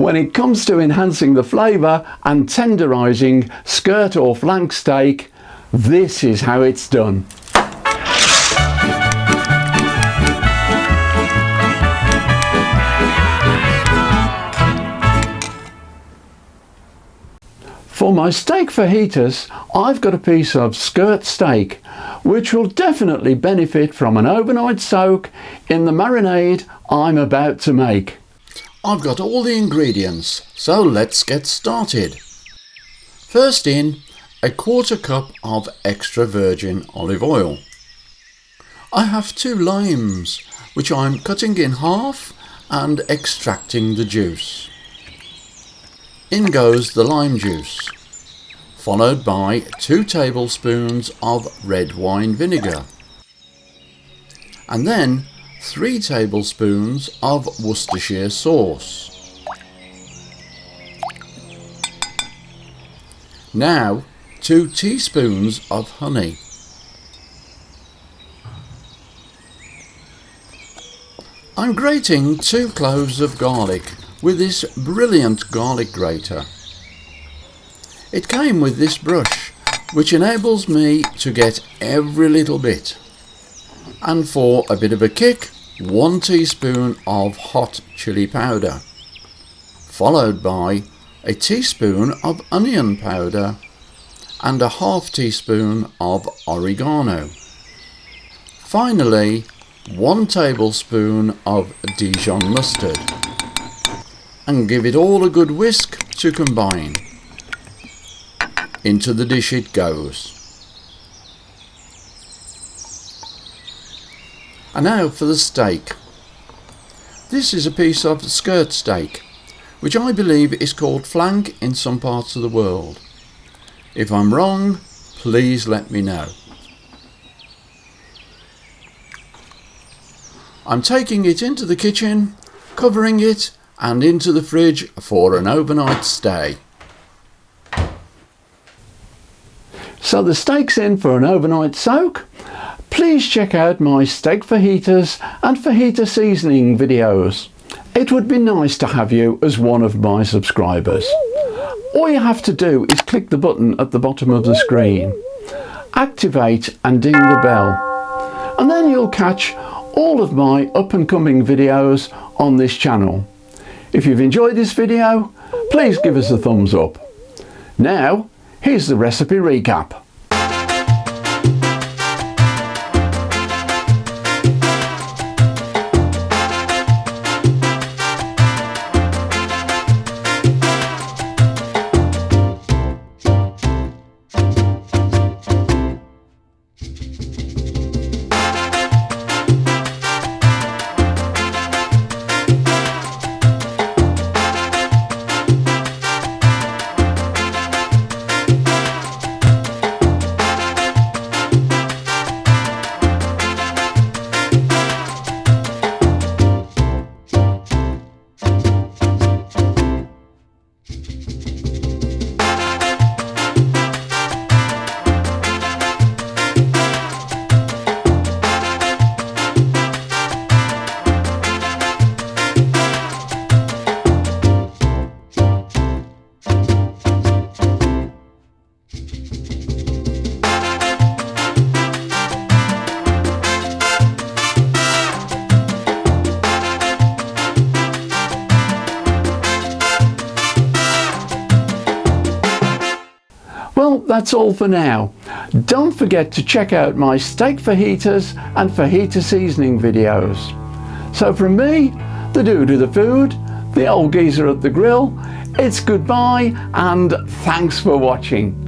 When it comes to enhancing the flavour and tenderising skirt or flank steak, this is how it's done. For my steak fajitas, I've got a piece of skirt steak, which will definitely benefit from an overnight soak in the marinade I'm about to make. I've got all the ingredients, so let's get started. First in, a 1/4 cup of extra virgin olive oil. I have 2 limes, which I'm cutting in half and extracting the juice. In goes the lime juice, followed by 2 tablespoons of red wine vinegar, and then 3 tablespoons of Worcestershire sauce. Now 2 teaspoons of honey. I'm grating 2 cloves of garlic with this brilliant garlic grater. It came with this brush, which enables me to get every little bit. And for a bit of a kick, 1 teaspoon of hot chili powder, followed by a teaspoon of onion powder and a 1/2 teaspoon of oregano. Finally, 1 tablespoon of DIJON mustard. And give it all a good whisk to combine. Into the dish it goes. And now for the steak. This is a piece of skirt steak, which I believe is called flank in some parts of the world. If I'm wrong, please let me know. I'm taking it into the kitchen, covering it, and into the fridge for an overnight stay. So the steak's in for an overnight soak. Please check out my steak fajitas and fajita seasoning videos. It would be nice to have you as one of my subscribers. All you have to do is click the button at the bottom of the screen, activate and ding the bell, and then you'll catch all of my up and coming videos on this channel. If you've enjoyed this video, please give us a thumbs up. Now, here's the recipe recap. Well, that's all for now. Don't forget to check out my steak fajitas and fajita seasoning videos. So from me, the dude with the food, the old geezer at the grill, it's goodbye and thanks for watching.